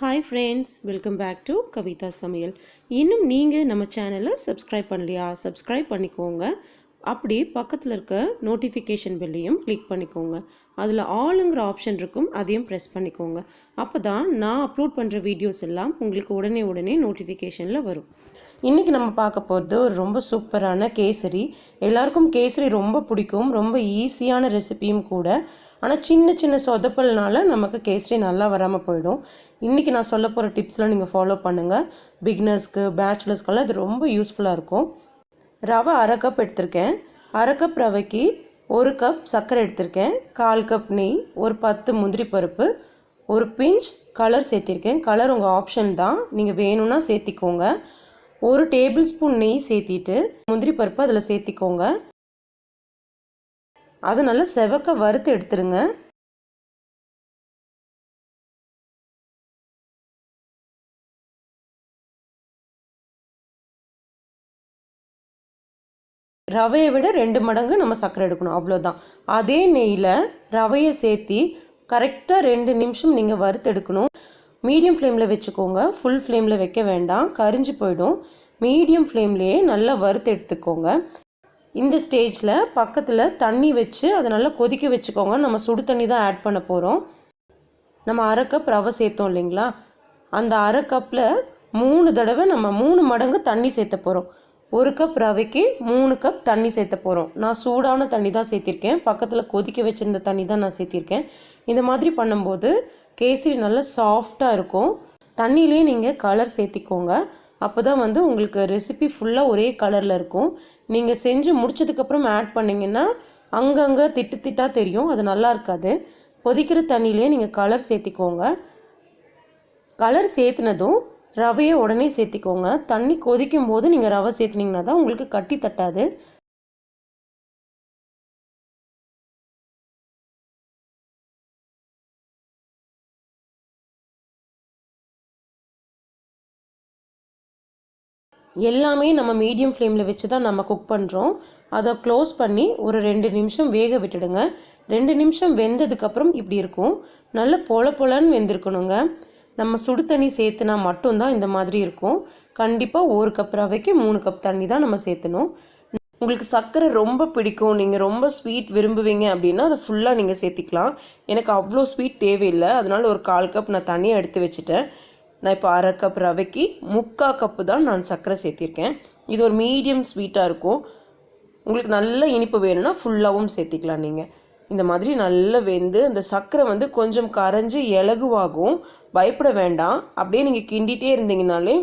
Hi friends, welcome back to Kavitha Samayal. இன்னும் நீங்க நம்ம சேனலை subscribe பண்ணலையா? subscribe பண்ணிக்கோங்க. அப்படியே பக்கத்துல இருக்க notification bell-ஐயும் click பண்ணிக்கோங்க. அதுல ஆல்ங்கிற ஆப்ஷன் இருக்கும், அதையும் press பண்ணிக்கோங்க. அப்பதான் நான் அப்லோட் பண்ற வீடியோஸ் எல்லாம் உங்களுக்கு உடனே நோட்டிஃபிகேஷன்ல வரும். இன்னைக்கு நம்ம பார்க்க போறது ஒரு ரொம்ப சூப்பரான கேசரி. எல்லாருக்கும் கேசரி ரொம்ப பிடிக்கும், ரொம்ப ஈஸியான ரெசிபியும் கூட. ஆனால் சின்ன சொதப்பல்னால நமக்கு கேசரி நல்லா வராமல் போயிடும். இன்றைக்கி நான் சொல்ல போகிற டிப்ஸ்லாம் நீங்கள் ஃபாலோ பண்ணுங்கள். பிகினர்ஸ்க்கு பேச்சுலர்ஸ்க்கெல்லாம் இது ரொம்ப யூஸ்ஃபுல்லாக இருக்கும். ரவை 1/2 கப் எடுத்திருக்கேன். 1/2 கப் ரவைக்கு 1 கப் சர்க்கரை எடுத்திருக்கேன். 1/4 கப் நெய், ஒரு 10 முந்திரி பருப்பு, ஒரு பிஞ்ச் கலர் சேர்த்திருக்கேன். கலர் உங்கள் ஆப்ஷன் தான், நீங்கள் வேணும்னா சேர்த்திக்கோங்க. 1 டேபிள் ஸ்பூன் நெய் சேர்த்திட்டு முந்திரி பருப்பு அதில் சேர்த்திக்கோங்க. அது நல்லா செவக்க வறுத்து எடுத்துருங்க. ரவையை விட 2 மடங்கு நம்ம சர்க்கரை எடுக்கணும், அவ்வளோதான். அதே நெய்யில் ரவையை சேர்த்தி கரெக்டாக 2 நிமிஷம் நீங்கள் வறுத்து எடுக்கணும். மீடியம் ஃப்ளேமில் வச்சுக்கோங்க, ஃபுல் ஃப்ளேமில் வைக்க வேண்டாம், கரிஞ்சு போயிடும். மீடியம் ஃப்ளேம்லேயே நல்லா வறுத்து எடுத்துக்கோங்க. இந்த ஸ்டேஜில் பக்கத்தில் தண்ணி வச்சு அதை நல்லா கொதிக்க வச்சுக்கோங்க. நம்ம சுடு தண்ணி தான் ஆட் பண்ண போகிறோம். நம்ம 1/2 கப் ரவை சேர்த்தோம் இல்லைங்களா, அந்த 1/2 கப்பில் 3 தடவை நம்ம 3 மடங்கு தண்ணி சேர்த்த போகிறோம். 1 கப் ரவைக்கு 3 கப் தண்ணி சேர்த்த போகிறோம். நான் சூடான தண்ணி தான் சேர்த்திருக்கேன், பக்கத்தில் கொதிக்க வச்சுருந்த தண்ணி தான் நான் சேர்த்திருக்கேன். இந்த மாதிரி பண்ணும்போது கேசரி நல்லா சாஃப்டாக இருக்கும். தண்ணியிலே நீங்கள் கலர் சேர்த்திக்கோங்க, அப்போ தான் உங்களுக்கு ரெசிபி ஃபுல்லாக ஒரே கலரில் இருக்கும். நீங்கள் செஞ்சு முடிச்சதுக்கப்புறம் ஆட் பண்ணிங்கன்னா அங்கங்கே திட்டாக தெரியும், அது நல்லா இருக்காது. கொதிக்கிற தண்ணியிலே நீங்கள் கலர் சேர்த்திக்கோங்க. கலர் சேர்த்துனதும் ரவையை உடனே சேர்த்திக்கோங்க. தண்ணி கொதிக்கும் போது நீங்கள் ரவை சேர்த்துனீங்கன்னா தான் உங்களுக்கு கட்டி தட்டாது. எல்லாமே நம்ம மீடியம் ஃப்ளேமில் வச்சு தான் நம்ம குக் பண்ணுறோம். அதை க்ளோஸ் பண்ணி ஒரு 2 நிமிஷம் வேக விட்டுடுங்க. 2 நிமிஷம் வெந்ததுக்கப்புறம் இப்படி இருக்கும், நல்ல பொலன்னு வெந்திருக்கணுங்க. நம்ம சுடு தண்ணி சேர்த்துனா மட்டும்தான் இந்த மாதிரி இருக்கும். கண்டிப்பாக 1 கப் ரவைக்கு 3 கப் தண்ணி தான் நம்ம சேர்த்தணும். உங்களுக்கு சர்க்கரை ரொம்ப பிடிக்கும், நீங்கள் ரொம்ப ஸ்வீட் விரும்புவீங்க அப்படின்னா அதை ஃபுல்லாக நீங்கள் சேர்த்திக்கலாம். எனக்கு அவ்வளோ ஸ்வீட் தேவையில்லை, அதனால் ஒரு 1/4 கப் நான் தனியாக எடுத்து வச்சுட்டேன். நான் இப்போ 1/2 கப் ரவைக்கு 3/4 கப்பு தான் நான் சர்க்கரை சேர்த்திருக்கேன். இது ஒரு மீடியம் ஸ்வீட்டாக இருக்கும். உங்களுக்கு நல்ல இனிப்பு வேணும்னா ஃபுல்லாகவும் சேர்த்திக்கலாம். நீங்கள் இந்த மாதிரி நல்லா வெந்து அந்த சர்க்கரை கொஞ்சம் கரைஞ்சி இலகுவாகும். பயப்பட வேண்டாம், அப்படியே நீங்கள் கிண்டிகிட்டே இருந்தீங்கனாலே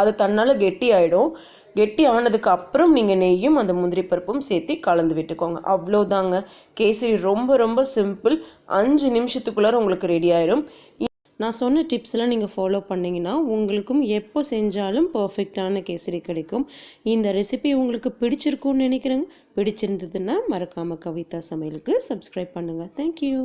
அது தன்னால் கெட்டி ஆகிடும். கெட்டி ஆனதுக்கு அப்புறம் நீங்கள் நெய்யும் அந்த முந்திரி பருப்பும் சேர்த்து கலந்து விட்டுக்கோங்க. அவ்வளோதாங்க, கேசரி ரொம்ப சிம்பிள். 5 நிமிஷத்துக்குள்ளார உங்களுக்கு ரெடி ஆயிடும். நான் சொன்ன டிப்ஸ்லாம் நீங்கள் ஃபாலோ பண்ணிங்கன்னா உங்களுக்கும் எப்போ செஞ்சாலும் பர்ஃபெக்டான கேசரி கிடைக்கும். இந்த ரெசிபி உங்களுக்கு பிடிச்சிருக்கும்னு நினைக்கிறேங்க. பிடிச்சிருந்ததுன்னா மறக்காமல் கவிதா சமையலுக்கு சப்ஸ்கிரைப் பண்ணுங்கள். தேங்க்யூ.